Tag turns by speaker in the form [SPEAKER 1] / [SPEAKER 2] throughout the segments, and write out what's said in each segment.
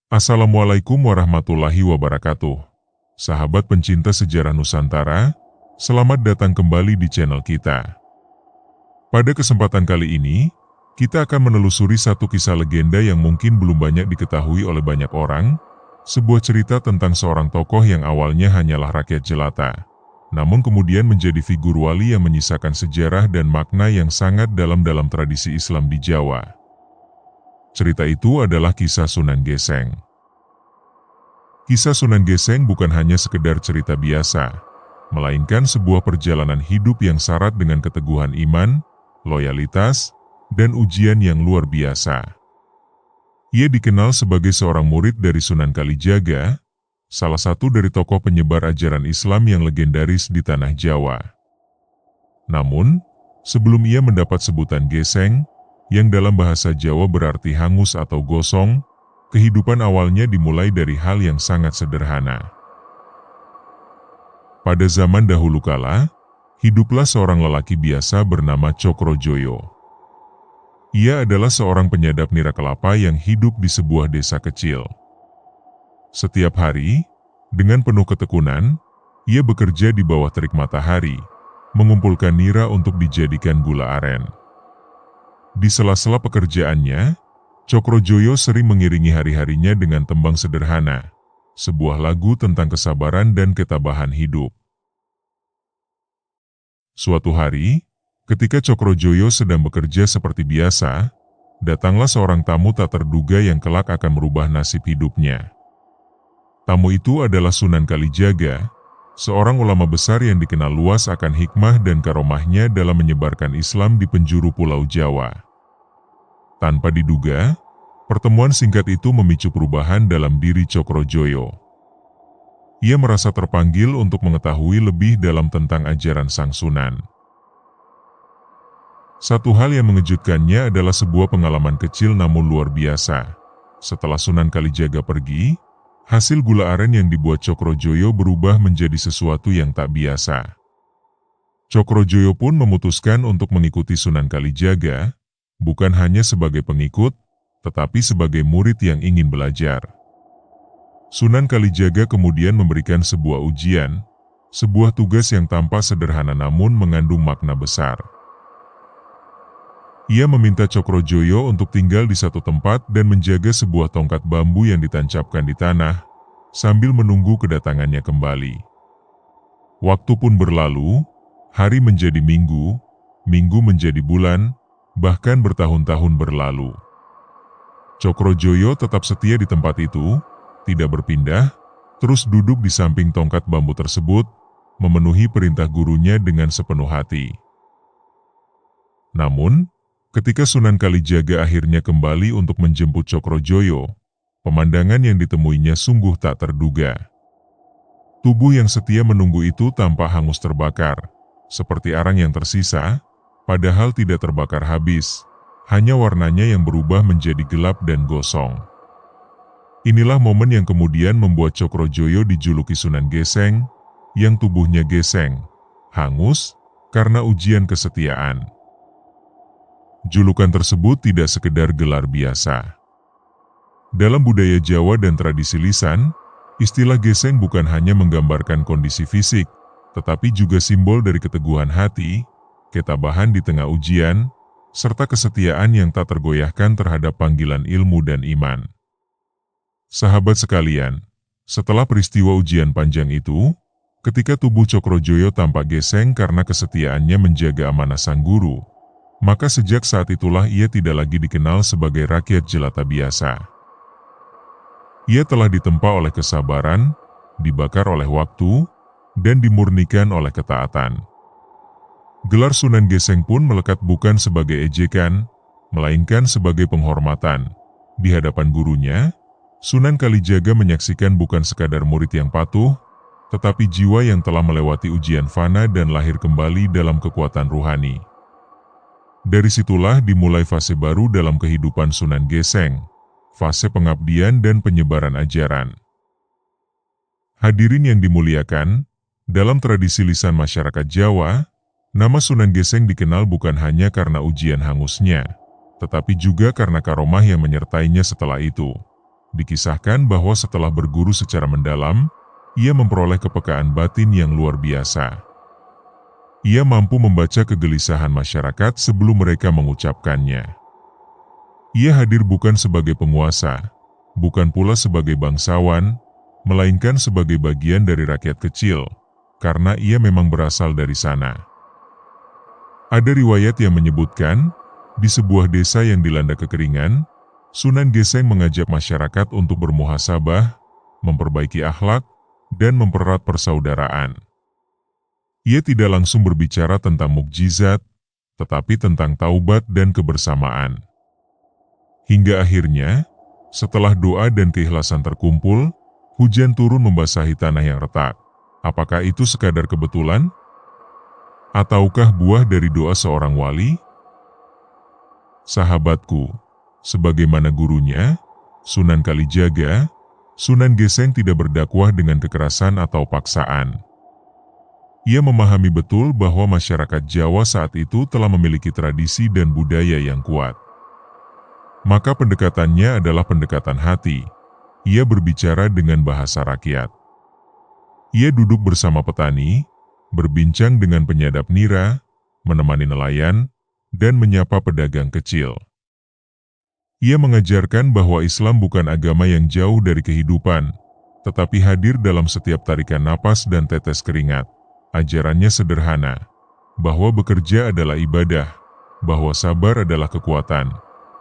[SPEAKER 1] Assalamualaikum warahmatullahi wabarakatuh. Sahabat pencinta sejarah Nusantara, selamat datang kembali di channel kita. Pada kesempatan kali ini, kita akan menelusuri satu kisah legenda yang mungkin belum banyak diketahui oleh banyak orang, sebuah cerita tentang seorang tokoh yang awalnya hanyalah rakyat jelata, namun kemudian menjadi figur wali yang menyisakan sejarah dan makna yang sangat dalam tradisi Islam di Jawa. Cerita itu adalah kisah Sunan Geseng. Kisah Sunan Geseng bukan hanya sekedar cerita biasa, melainkan sebuah perjalanan hidup yang syarat dengan keteguhan iman, loyalitas, dan ujian yang luar biasa. Ia dikenal sebagai seorang murid dari Sunan Kalijaga, salah satu dari tokoh penyebar ajaran Islam yang legendaris di tanah Jawa. Namun, sebelum ia mendapat sebutan Geseng, yang dalam bahasa Jawa berarti hangus atau gosong, kehidupan awalnya dimulai dari hal yang sangat sederhana. Pada zaman dahulu kala, hiduplah seorang lelaki biasa bernama Cokrojoyo. Ia adalah seorang penyadap nira kelapa yang hidup di sebuah desa kecil. Setiap hari, dengan penuh ketekunan, ia bekerja di bawah terik matahari, mengumpulkan nira untuk dijadikan gula aren. Di sela-sela pekerjaannya, Cokrojoyo sering mengiringi hari-harinya dengan tembang sederhana, sebuah lagu tentang kesabaran dan ketabahan hidup. Suatu hari, ketika Cokrojoyo sedang bekerja seperti biasa, datanglah seorang tamu tak terduga yang kelak akan merubah nasib hidupnya. Tamu itu adalah Sunan Kalijaga, seorang ulama besar yang dikenal luas akan hikmah dan karomahnya dalam menyebarkan Islam di penjuru Pulau Jawa. Tanpa diduga, pertemuan singkat itu memicu perubahan dalam diri Cokrojoyo. Ia merasa terpanggil untuk mengetahui lebih dalam tentang ajaran Sang Sunan. Satu hal yang mengejutkannya adalah sebuah pengalaman kecil namun luar biasa. Setelah Sunan Kalijaga pergi, hasil gula aren yang dibuat Cokrojoyo berubah menjadi sesuatu yang tak biasa. Cokrojoyo pun memutuskan untuk mengikuti Sunan Kalijaga, bukan hanya sebagai pengikut, tetapi sebagai murid yang ingin belajar. Sunan Kalijaga kemudian memberikan sebuah ujian, sebuah tugas yang tampak sederhana namun mengandung makna besar. Ia meminta Cokrojoyo untuk tinggal di satu tempat dan menjaga sebuah tongkat bambu yang ditancapkan di tanah, sambil menunggu kedatangannya kembali. Waktu pun berlalu, hari menjadi minggu, minggu menjadi bulan, bahkan bertahun-tahun berlalu. Cokrojoyo tetap setia di tempat itu, tidak berpindah, terus duduk di samping tongkat bambu tersebut, memenuhi perintah gurunya dengan sepenuh hati. Namun, ketika Sunan Kalijaga akhirnya kembali untuk menjemput Cokrojoyo, pemandangan yang ditemuinya sungguh tak terduga. Tubuh yang setia menunggu itu tampak hangus terbakar, seperti arang yang tersisa, padahal tidak terbakar habis, hanya warnanya yang berubah menjadi gelap dan gosong. Inilah momen yang kemudian membuat Cokrojoyo dijuluki Sunan Geseng, yang tubuhnya geseng, hangus, karena ujian kesetiaan. Julukan tersebut tidak sekedar gelar biasa. Dalam budaya Jawa dan tradisi lisan, istilah geseng bukan hanya menggambarkan kondisi fisik, tetapi juga simbol dari keteguhan hati, ketabahan di tengah ujian, serta kesetiaan yang tak tergoyahkan terhadap panggilan ilmu dan iman. Sahabat sekalian, setelah peristiwa ujian panjang itu, ketika tubuh Cokrojoyo tampak geseng karena kesetiaannya menjaga amanah sang guru, maka sejak saat itulah ia tidak lagi dikenal sebagai rakyat jelata biasa. Ia telah ditempa oleh kesabaran, dibakar oleh waktu, dan dimurnikan oleh ketaatan. Gelar Sunan Geseng pun melekat bukan sebagai ejekan, melainkan sebagai penghormatan. Di hadapan gurunya, Sunan Kalijaga menyaksikan bukan sekadar murid yang patuh, tetapi jiwa yang telah melewati ujian fana dan lahir kembali dalam kekuatan ruhani. Dari situlah dimulai fase baru dalam kehidupan Sunan Geseng, fase pengabdian dan penyebaran ajaran. Hadirin yang dimuliakan, dalam tradisi lisan masyarakat Jawa, nama Sunan Geseng dikenal bukan hanya karena ujian hangusnya, tetapi juga karena karomah yang menyertainya setelah itu. Dikisahkan bahwa setelah berguru secara mendalam, ia memperoleh kepekaan batin yang luar biasa. Ia mampu membaca kegelisahan masyarakat sebelum mereka mengucapkannya. Ia hadir bukan sebagai penguasa, bukan pula sebagai bangsawan, melainkan sebagai bagian dari rakyat kecil, karena ia memang berasal dari sana. Ada riwayat yang menyebutkan, di sebuah desa yang dilanda kekeringan, Sunan Geseng mengajak masyarakat untuk bermuhasabah, memperbaiki akhlak, dan mempererat persaudaraan. Ia tidak langsung berbicara tentang mukjizat, tetapi tentang taubat dan kebersamaan. Hingga akhirnya, setelah doa dan keikhlasan terkumpul, hujan turun membasahi tanah yang retak. Apakah itu sekadar kebetulan? Ataukah buah dari doa seorang wali? Sahabatku, sebagaimana gurunya, Sunan Kalijaga, Sunan Geseng tidak berdakwah dengan kekerasan atau paksaan. Ia memahami betul bahwa masyarakat Jawa saat itu telah memiliki tradisi dan budaya yang kuat. Maka pendekatannya adalah pendekatan hati. Ia berbicara dengan bahasa rakyat. Ia duduk bersama petani, berbincang dengan penyadap nira, menemani nelayan, dan menyapa pedagang kecil. Ia mengajarkan bahwa Islam bukan agama yang jauh dari kehidupan, tetapi hadir dalam setiap tarikan napas dan tetes keringat. Ajarannya sederhana, bahwa bekerja adalah ibadah, bahwa sabar adalah kekuatan,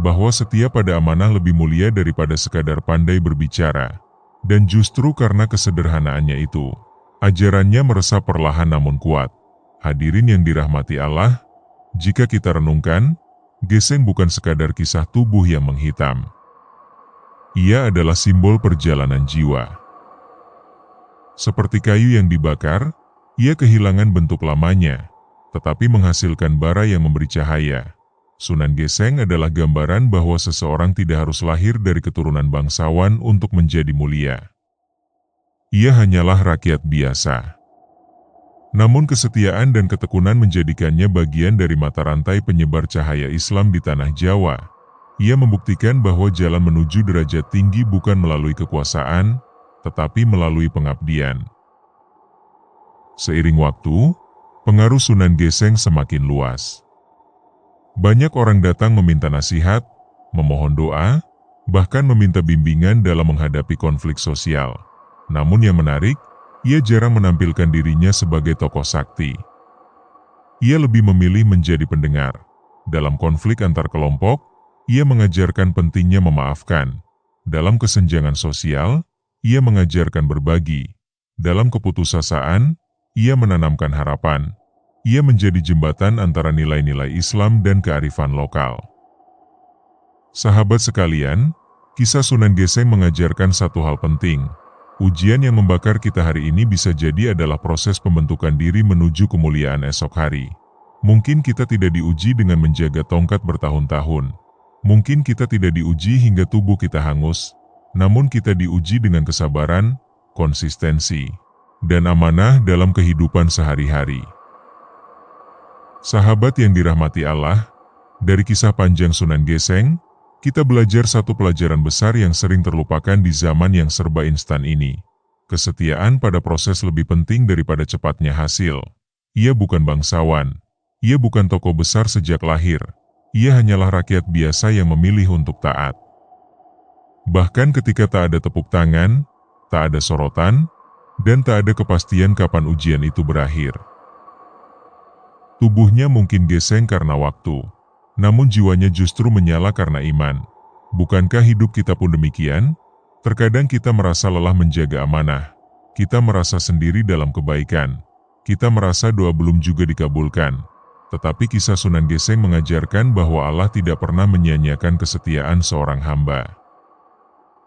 [SPEAKER 1] bahwa setia pada amanah lebih mulia daripada sekadar pandai berbicara. Dan justru karena kesederhanaannya itu, ajarannya meresap perlahan namun kuat. Hadirin yang dirahmati Allah, jika kita renungkan, Geseng bukan sekadar kisah tubuh yang menghitam. Ia adalah simbol perjalanan jiwa. Seperti kayu yang dibakar, ia kehilangan bentuk lamanya, tetapi menghasilkan bara yang memberi cahaya. Sunan Geseng adalah gambaran bahwa seseorang tidak harus lahir dari keturunan bangsawan untuk menjadi mulia. Ia hanyalah rakyat biasa. Namun kesetiaan dan ketekunan menjadikannya bagian dari mata rantai penyebar cahaya Islam di tanah Jawa. Ia membuktikan bahwa jalan menuju derajat tinggi bukan melalui kekuasaan, tetapi melalui pengabdian. Seiring waktu, pengaruh Sunan Geseng semakin luas. Banyak orang datang meminta nasihat, memohon doa, bahkan meminta bimbingan dalam menghadapi konflik sosial. Namun yang menarik, ia jarang menampilkan dirinya sebagai tokoh sakti. Ia lebih memilih menjadi pendengar. Dalam konflik antar kelompok, ia mengajarkan pentingnya memaafkan. Dalam kesenjangan sosial, ia mengajarkan berbagi. Dalam keputusasaan, ia menanamkan harapan. Ia menjadi jembatan antara nilai-nilai Islam dan kearifan lokal. Sahabat sekalian, kisah Sunan Geseng mengajarkan satu hal penting. Ujian yang membakar kita hari ini bisa jadi adalah proses pembentukan diri menuju kemuliaan esok hari. Mungkin kita tidak diuji dengan menjaga tongkat bertahun-tahun. Mungkin kita tidak diuji hingga tubuh kita hangus. Namun kita diuji dengan kesabaran, konsistensi, dan amanah dalam kehidupan sehari-hari. Sahabat yang dirahmati Allah, dari kisah panjang Sunan Geseng, kita belajar satu pelajaran besar yang sering terlupakan di zaman yang serba instan ini. Kesetiaan pada proses lebih penting daripada cepatnya hasil. Ia bukan bangsawan. Ia bukan tokoh besar sejak lahir. Ia hanyalah rakyat biasa yang memilih untuk taat. Bahkan ketika tak ada tepuk tangan, tak ada sorotan, dan tak ada kepastian kapan ujian itu berakhir. Tubuhnya mungkin geseng karena waktu, namun jiwanya justru menyala karena iman. Bukankah hidup kita pun demikian? Terkadang kita merasa lelah menjaga amanah. Kita merasa sendiri dalam kebaikan. Kita merasa doa belum juga dikabulkan. Tetapi kisah Sunan Geseng mengajarkan bahwa Allah tidak pernah menyia-nyiakan kesetiaan seorang hamba.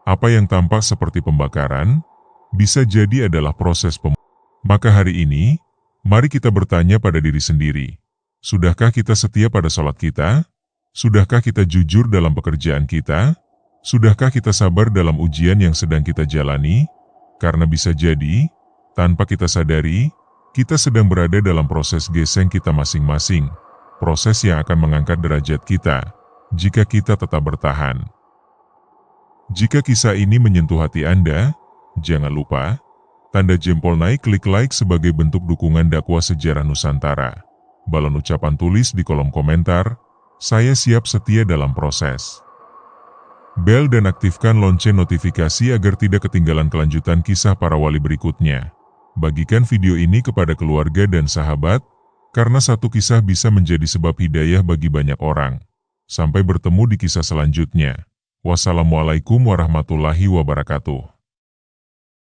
[SPEAKER 1] Apa yang tampak seperti pembakaran, bisa jadi adalah proses Maka hari ini, mari kita bertanya pada diri sendiri. Sudahkah kita setia pada sholat kita? Sudahkah kita jujur dalam pekerjaan kita? Sudahkah kita sabar dalam ujian yang sedang kita jalani? Karena bisa jadi, tanpa kita sadari, kita sedang berada dalam proses geseng kita masing-masing. Proses yang akan mengangkat derajat kita, jika kita tetap bertahan. Jika kisah ini menyentuh hati Anda, jangan lupa tanda jempol naik, klik like sebagai bentuk dukungan dakwah sejarah Nusantara. Balon ucapan tulis di kolom komentar, saya siap setia dalam proses. Bel dan aktifkan lonceng notifikasi agar tidak ketinggalan kelanjutan kisah para wali berikutnya. Bagikan video ini kepada keluarga dan sahabat, karena satu kisah bisa menjadi sebab hidayah bagi banyak orang. Sampai bertemu di kisah selanjutnya. Wassalamualaikum warahmatullahi wabarakatuh.